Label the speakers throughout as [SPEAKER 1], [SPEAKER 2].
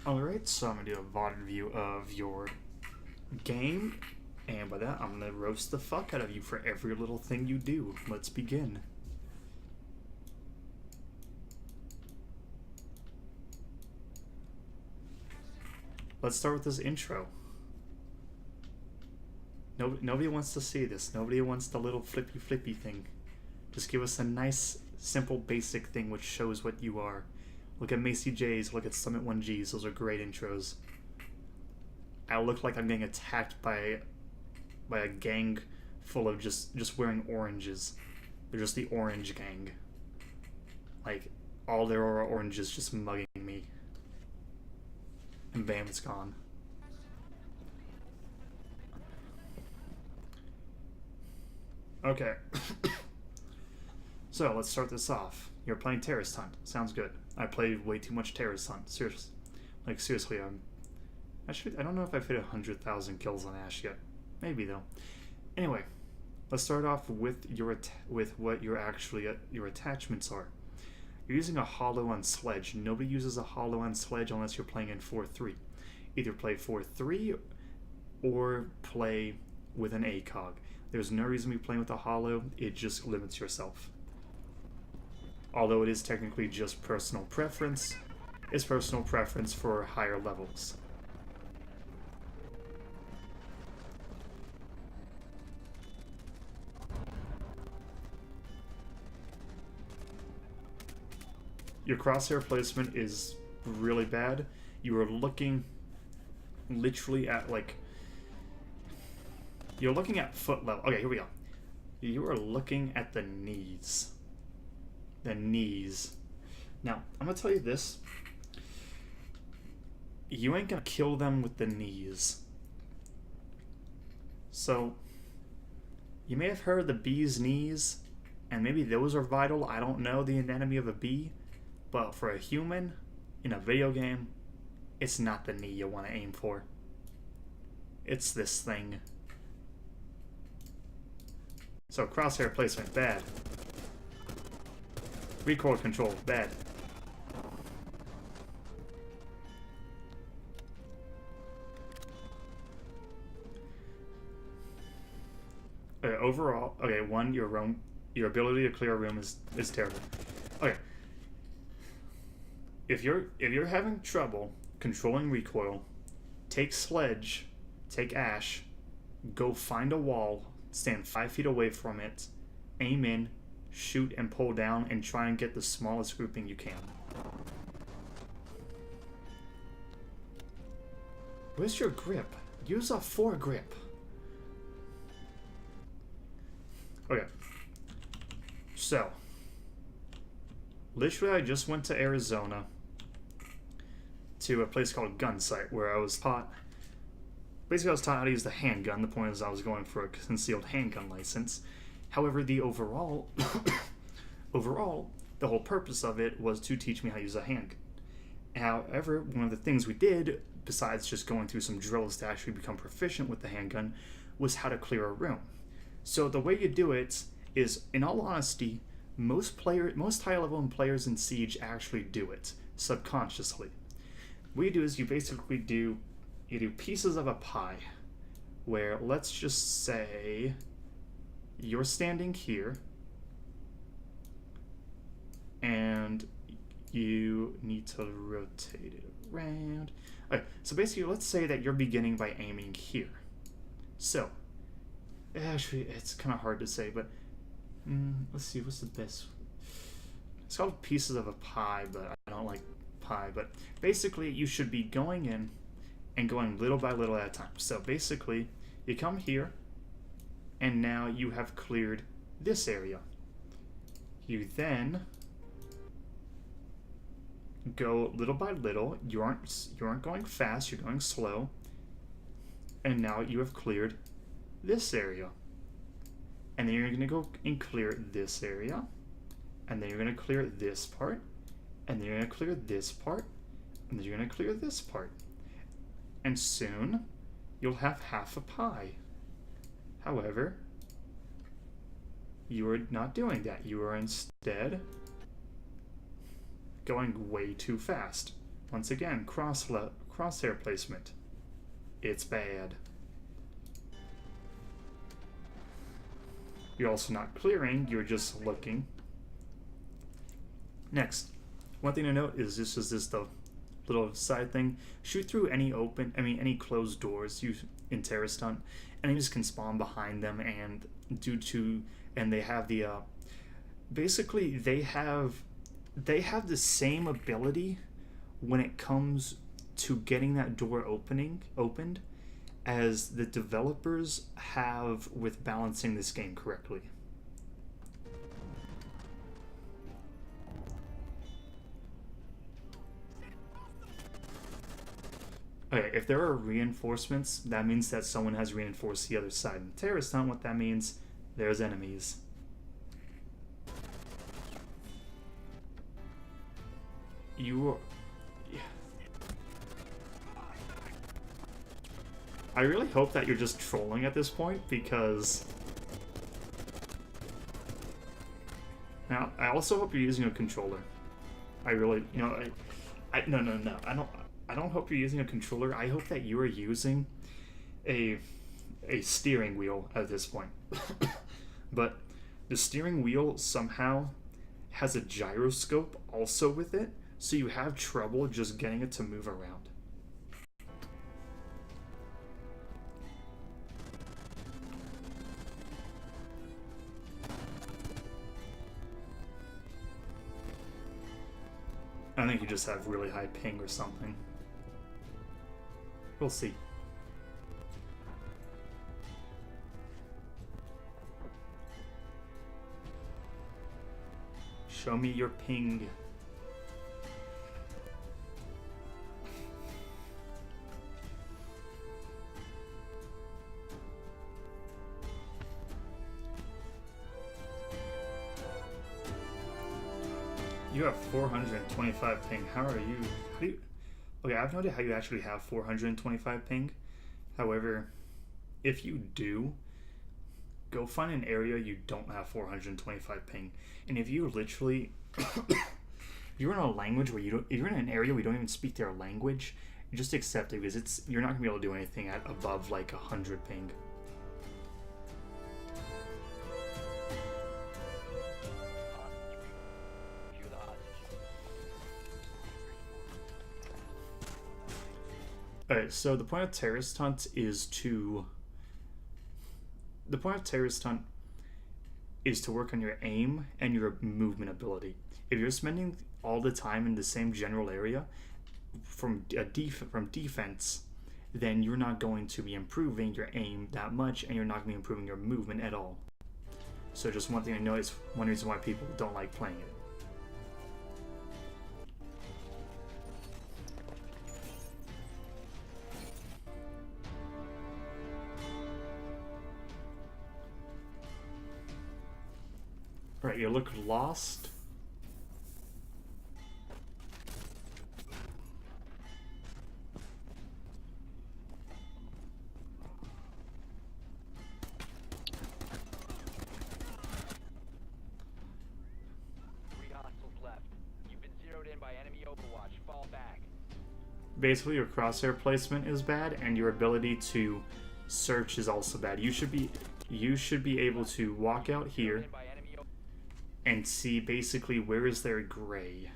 [SPEAKER 1] Alright, so I'm going to do a VOD review of your game, and by that I'm going to roast the fuck out of you for every little thing you do. Let's begin. Let's start with this intro. Nobody wants to see this. Nobody wants the little flippy thing. Just give us a nice, simple, basic thing which shows what you are. Look at Macy J's, look at Summit 1G's, those are great intros. I look like I'm getting attacked by a gang full of just wearing oranges. They're just the orange gang. Like, all there are oranges just mugging me. And bam, it's gone. Okay. So, let's start this off. You're playing Terrorist Hunt. Sounds good. I played way too much Terrorist Hunt. Seriously. Like, seriously, I don't know if I've hit 100,000 kills on Ash yet. Maybe, though. Anyway, let's start off with what your attachments are. You're using a hollow on sledge. Nobody uses a hollow on sledge unless you're playing in 4-3. Either play 4-3 or play with an ACOG. There's no reason to be playing with a hollow. It just limits yourself. Although it is technically just personal preference, it's personal preference for higher levels. Your crosshair placement is really bad. You are looking literally at, like, you're looking at foot level. Okay, here we go. You are looking at the knees. The knees. Now, I'm gonna tell you this. You ain't gonna kill them with the knees. So, you may have heard of the bee's knees, and maybe those are vital. I don't know the anatomy of a bee, but for a human in a video game, it's not the knee you want to aim for. It's this thing. So, crosshair placement, bad. Recoil control, bad. Overall, okay, one, your ability to clear a room is terrible. Okay. If you're having trouble controlling recoil, take sledge, take Ash, go find a wall, stand 5 feet away from it, aim in, shoot and pull down, and try and get the smallest grouping you can. Where's your grip? Use a 4 grip. Okay. So, literally I just went to Arizona to a place called Gunsight where I was taught, basically I was taught how to use the handgun. The point is I was going for a concealed handgun license. However, the overall, the whole purpose of it was to teach me how to use a handgun. However, one of the things we did, besides just going through some drills to actually become proficient with the handgun, was how to clear a room. So the way you do it is, in all honesty, most high-level players in Siege actually do it subconsciously. What you do is you basically do pieces of a pie, where let's just say you're standing here, and you need to rotate it around. Okay, so basically, let's say that you're beginning by aiming here. So, actually, it's kind of hard to say, but let's see, what's the best? It's called pieces of a pie, but I don't like pie. But basically, you should be going in and going little by little at a time. So basically, you come here, and now you have cleared this area. You then go little by little. You aren't going fast. You're going slow. And now you have cleared this area. And then you're going to go and clear this area. And then you're going to clear this part. And then you're going to clear this part. And then you're going to clear this part. And soon, you'll have half a pie. However, you are not doing that. You are instead going way too fast. Once again, crosshair placement. It's bad. You're also not clearing, you're just looking. Next, one thing to note is this is just the little side thing. Shoot through any any closed doors in Terrorist Hunt. Enemies can spawn behind them, and they have the basically they have the same ability when it comes to getting that door opened as the developers have with balancing this game correctly. Okay, if there are reinforcements, that means that someone has reinforced the other side. In Terrorist Hunt, what that means, there's enemies. I really hope that you're just trolling at this point, because... Now, I also hope you're using a controller. I really, no, I don't hope you're using a controller. I hope that you are using a steering wheel at this point. But the steering wheel somehow has a gyroscope also with it, so you have trouble just getting it to move around. I think you just have really high ping or something. We'll see. Show me your ping. You have 425 ping. How are you? Okay, I've noted how you actually have 425 ping. However, if you do, go find an area you don't have 425 ping. And if you literally, if you're in a language where if you're in an area where you don't even speak their language, you just accept it, because you're not gonna be able to do anything at above like 100 ping. Alright, so the point of Terrorist Hunt is to work on your aim and your movement ability. If you're spending all the time in the same general area from defense, then you're not going to be improving your aim that much, and you're not going to be improving your movement at all. So just one thing I know is one reason why people don't like playing it. Right, you look lost. Basically, your crosshair placement is bad, and your ability to search is also bad. You should be able to walk out here and see basically where is there gray.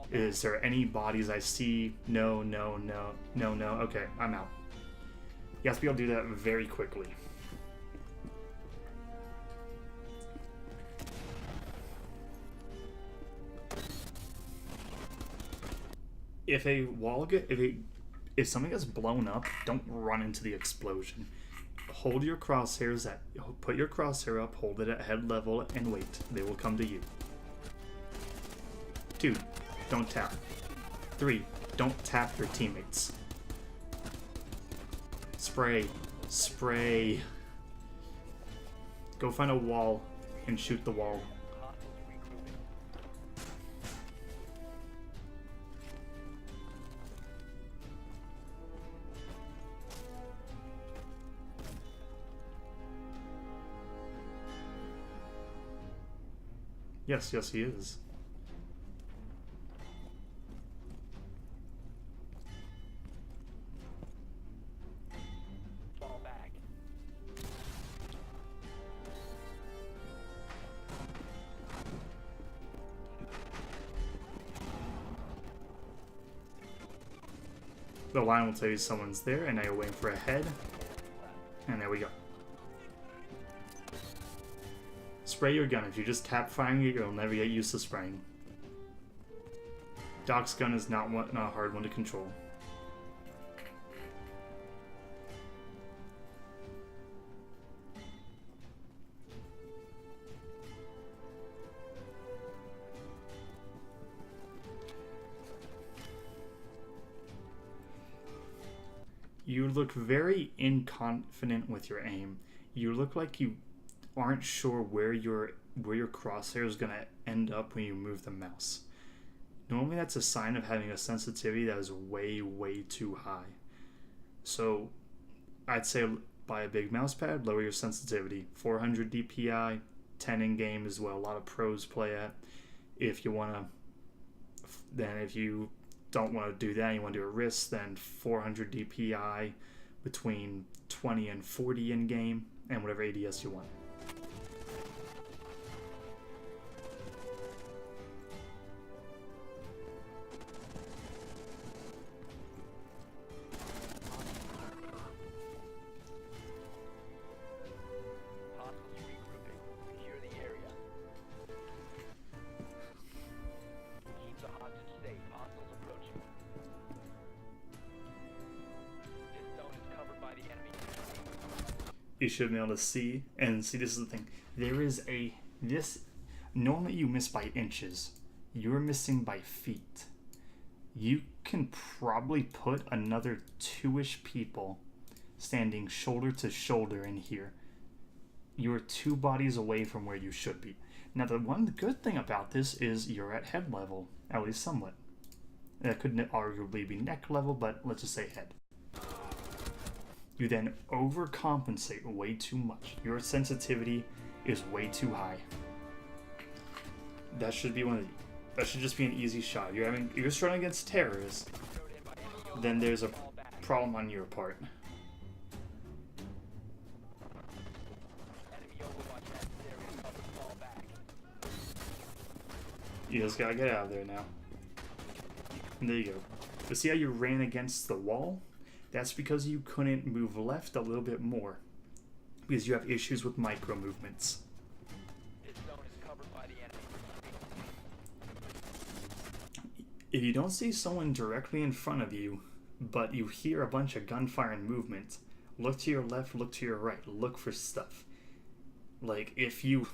[SPEAKER 1] Is there any bodies I see? No, no, no, no, no. Okay, I'm out. You have to be able to do that very quickly. If something gets blown up, don't run into the explosion. Hold your crosshairs put your crosshair up, hold it at head level, and wait. They will come to you. 2, don't tap. 3, don't tap your teammates. Spray. Spray. Go find a wall and shoot the wall. Yes, yes, he is. The line will tell you someone's there, and now you're waiting for a head. And there we go. Spray your gun. If you just tap firing it, you'll never get used to spraying. Doc's gun is not a hard one to control. You look very inconfident with your aim. You look like you aren't sure where your crosshair is going to end up when you move the mouse. Normally that's a sign of having a sensitivity that is way, way too high. So I'd say buy a big mouse pad, lower your sensitivity. 400 DPI, 10 in game is what a lot of pros play at. If you want to, then if you don't want to do that, you want to do a wrist, then 400 DPI between 20 and 40 in game, and whatever ADS you want. You should be able to see, and see, this is the thing. There is normally you miss by inches. You're missing by feet. You can probably put another 2-ish people standing shoulder to shoulder in here. You're 2 bodies away from where you should be. Now, the one good thing about this is you're at head level, at least somewhat. That could arguably be neck level, but let's just say head. You then overcompensate way too much. Your sensitivity is way too high. That should be that should just be an easy shot. You're struggling against terrorists, then there's a problem on your part. You just gotta get out of there now. And there you go. But see how you ran against the wall? That's because you couldn't move left a little bit more. Because you have issues with micro movements. This zone is covered by the enemy. If you don't see someone directly in front of you, but you hear a bunch of gunfire and movement, look to your left, look to your right, look for stuff. Like, if you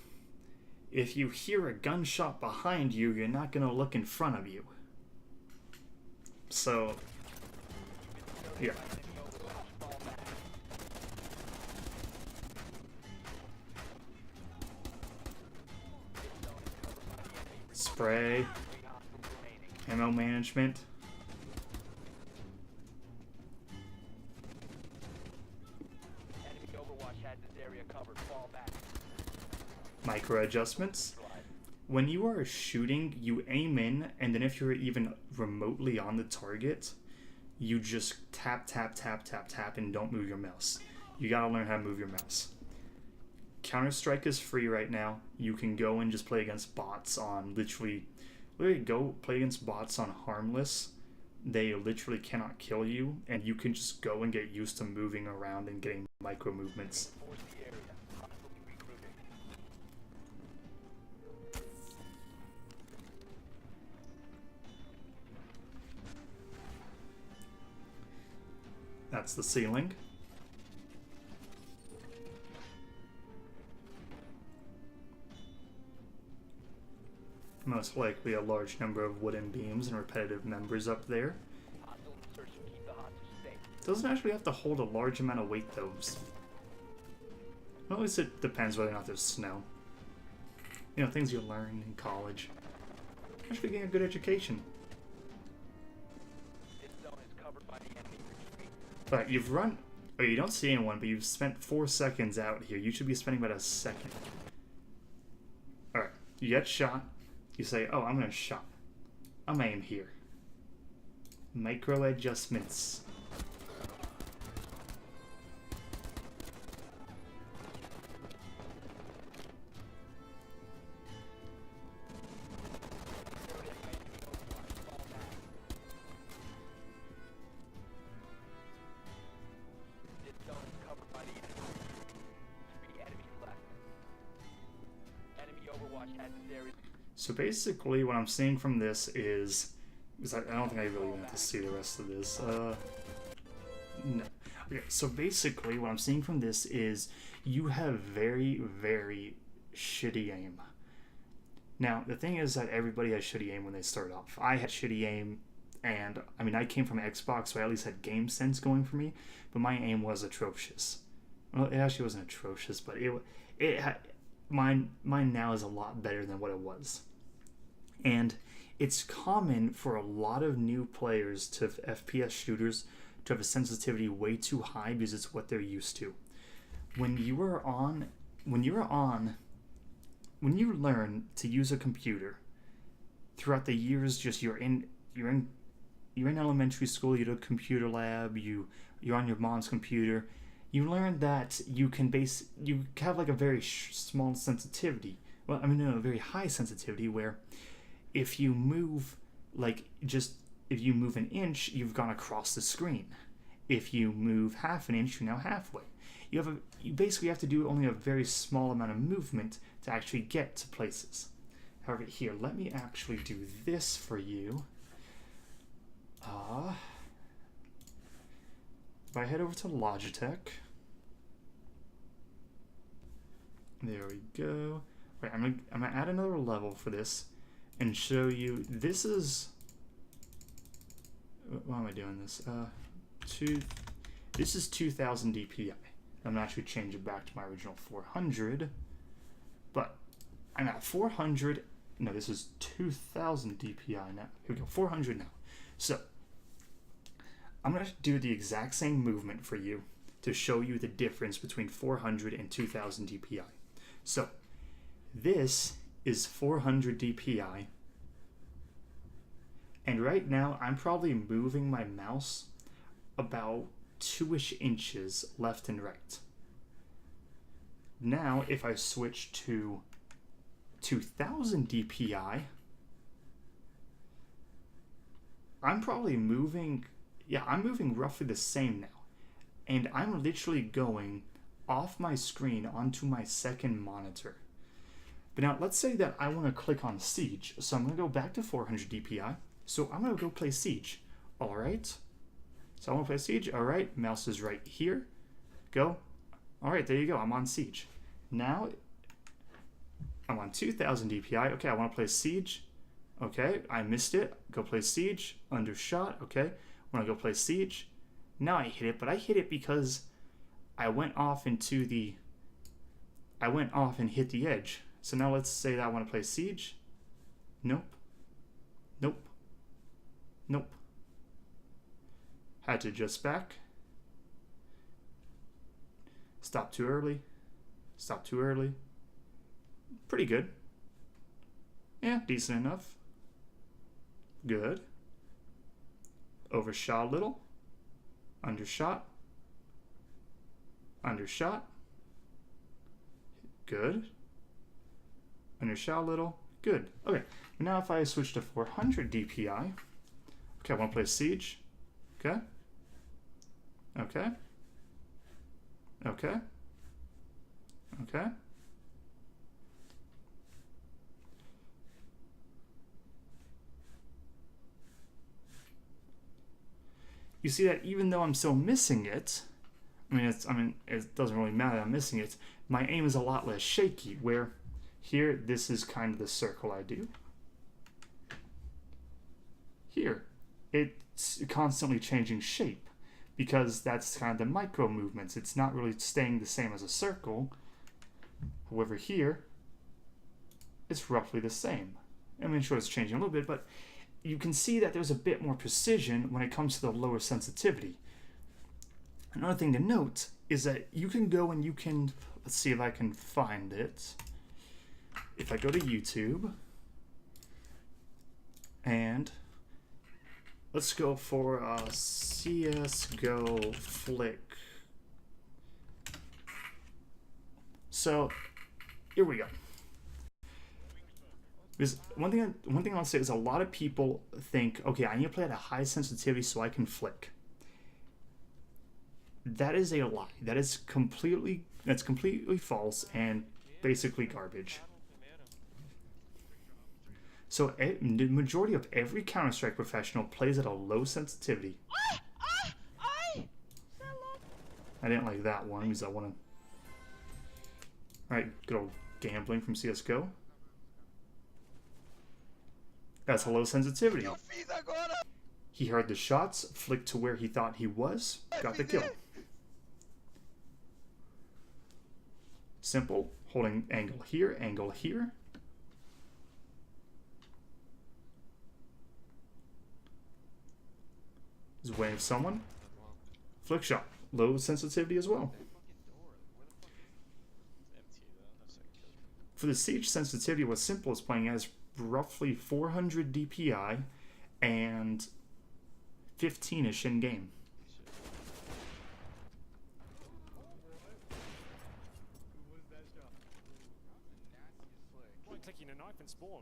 [SPEAKER 1] hear a gunshot behind you, you're not gonna look in front of you. So, yeah. Spray. Ammo management. Micro adjustments. When you are shooting, you aim in, and then if you're even remotely on the target, you just tap, tap, tap, tap, tap, and don't move your mouse. You gotta learn how to move your mouse. Counter-Strike is free right now. You can go and just play against bots on literally go play against bots on Harmless. They literally cannot kill you, and you can just go and get used to moving around and getting micro movements. That's the ceiling. Most likely a large number of wooden beams and repetitive members up there. Doesn't actually have to hold a large amount of weight though. Well, at least it depends whether or not there's snow. You know, things you learn in college. Actually getting a good education. But you've run, or you don't see anyone, but you've spent 4 seconds out here. You should be spending about a second. Alright, you get shot. You say, oh, I'm gonna shot. I'm gonna aim here. Micro adjustments. So basically, what I'm seeing from this is I don't think I really want to see the rest of this. No. Okay, so basically, what I'm seeing from this is you have very, very shitty aim. Now, the thing is that everybody has shitty aim when they start off. I had shitty aim, and I mean, I came from Xbox, so I at least had game sense going for me, but my aim was atrocious. Well, it actually wasn't atrocious, but mine now is a lot better than what it was. And it's common for a lot of new players to FPS shooters to have a sensitivity way too high because it's what they're used to. When you learn to use a computer throughout the years, just you're in elementary school, you do a computer lab, you're on your mom's computer, you learn that you have like a very small sensitivity. Well, I mean, no, a very high sensitivity where if you move an inch, you've gone across the screen. If you move half an inch, you're now halfway. You basically have to do only a very small amount of movement to actually get to places. However, here, let me actually do this for you. If I head over to Logitech, there we go. Right, I'm gonna add another level for this and show you. This is, why am I doing this? This is 2000 DPI. I'm gonna actually change it back to my original 400, but I'm at 400. No, this is 2000 DPI now. Here we go, 400 now. So I'm gonna do the exact same movement for you to show you the difference between 400 and 2000 DPI. So this is 400 DPI, and right now I'm probably moving my mouse about 2-ish inches left and right. Now if I switch to 2000 DPI, I'm probably moving, I'm moving roughly the same now, and I'm literally going off my screen onto my second monitor. But now let's say that I want to click on Siege, so I'm going to go back to 400 DPI. So I'm going to go play Siege. All right. So I want to play Siege. All right. Mouse is right here. Go. All right. There you go. I'm on Siege. Now I'm on 2000 DPI. Okay. I want to play Siege. Okay. I missed it. Go play Siege. Undershot. Okay. Want to go play Siege. Now I hit it, but I hit it because I went off and hit the edge. So now let's say that I want to play Siege. Nope. Nope. Nope. Had to adjust back. Stop too early. Stop too early. Pretty good. Yeah, decent enough. Good. Overshot a little. Undershot. Undershot. Good. Undershot a little. Good. Okay. Now if I switch to 400 DPI. Okay, I want to play Siege. Okay. Okay. Okay. Okay. You see that even though I'm still missing it, it doesn't really matter that I'm missing it, my aim is a lot less shaky, where here, this is kind of the circle I do. Here, it's constantly changing shape, because that's kind of the micro movements. It's not really staying the same as a circle. However, here, it's roughly the same. I mean, sure, it's changing a little bit, but you can see that there's a bit more precision when it comes to the lower sensitivity. Another thing to note is that you can go and you can, let's see if I can find it. If I go to YouTube, and let's go for CSGO Flick. So here we go. Because one thing I'll say is a lot of people think, okay, I need to play at a high sensitivity so I can flick. That is a lie. That's completely false and basically garbage. So the majority of every Counter-Strike professional plays at a low sensitivity. I didn't like that one because I want to... Alright, good old gambling from CSGO. That's a low sensitivity. He heard the shots, flicked to where he thought he was, got the kill. Simple, holding angle here, angle here. He's waiting for someone. Flick shot, low sensitivity as well. For the Siege sensitivity, what's simple is playing as roughly 400 DPI and 15-ish in game.
[SPEAKER 2] Clicking a knife and spawn.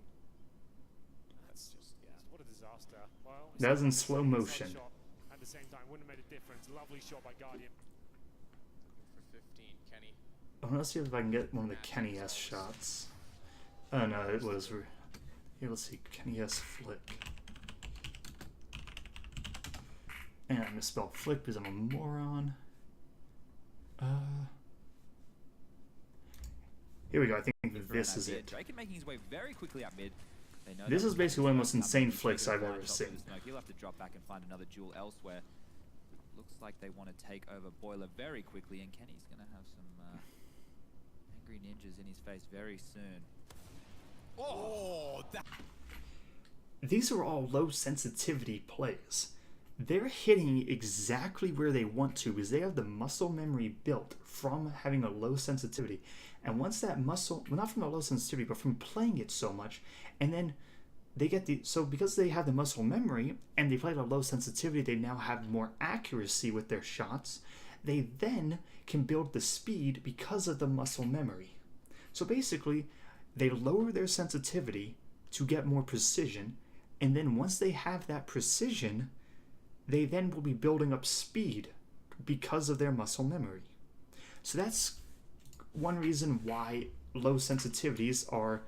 [SPEAKER 2] That's just, yeah, what a disaster. Well,
[SPEAKER 1] that's in slow motion.
[SPEAKER 2] At the same time, wouldn't have made a difference. Lovely shot by Guardian. For 15, Kenny.
[SPEAKER 1] Oh, let's see if I can get one of the Kenny S shots. Oh no, it was. Here, let's see. Kenny S flick. And I misspelled flick because I'm a moron. Here we go. I think this is it.
[SPEAKER 3] Making his way very quickly up mid.
[SPEAKER 1] This is basically one of the most insane flicks I've ever seen.
[SPEAKER 3] He'll have to drop back and find another jewel elsewhere. Looks like they want to take over Boiler very quickly, and Kenny's going to have some angry ninjas in his face very soon. Oh,
[SPEAKER 1] These are all low sensitivity plays. They're hitting exactly where they want to because they have the muscle memory built from having a low sensitivity. And once that muscle, well, not from a low sensitivity, but from playing it so much, and then they get so because they have the muscle memory and they play at a low sensitivity, they now have more accuracy with their shots. They then can build the speed because of the muscle memory. So basically, they lower their sensitivity to get more precision, and then once they have that precision, they then will be building up speed because of their muscle memory. So that's one reason why low sensitivities are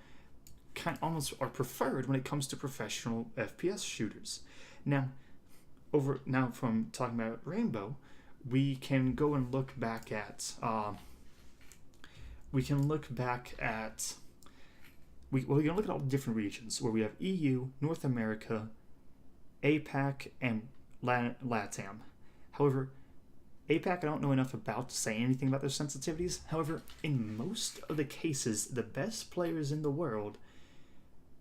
[SPEAKER 1] almost preferred when it comes to professional FPS shooters. Now from talking about Rainbow, we can go and look back at we can look at all the different regions where we have EU, North America, APAC, and LATAM. However, APAC I don't know enough about to say anything about their sensitivities. However, in most of the cases, the best players in the world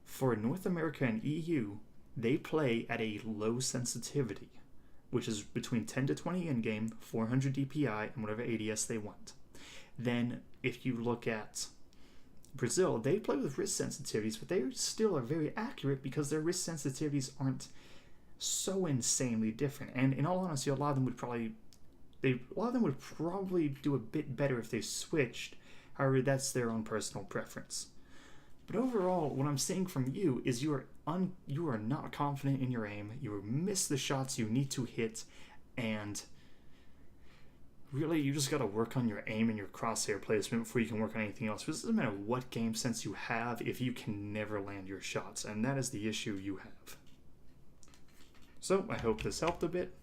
[SPEAKER 1] for North America and EU, they play at a low sensitivity, which is between 10 to 20 in-game, 400 DPI, and whatever ADS they want. Then, if you look at Brazil, they play with wrist sensitivities, but they still are very accurate because their wrist sensitivities aren't so insanely different. And in all honesty, a lot of them would probably do a bit better if they switched. However, that's their own personal preference. But overall, what I'm seeing from you is you are not confident in your aim. You miss the shots you need to hit, and really, you just got to work on your aim and your crosshair placement before you can work on anything else. Because it doesn't matter what game sense you have if you can never land your shots, and that is the issue you have. So, I hope this helped a bit.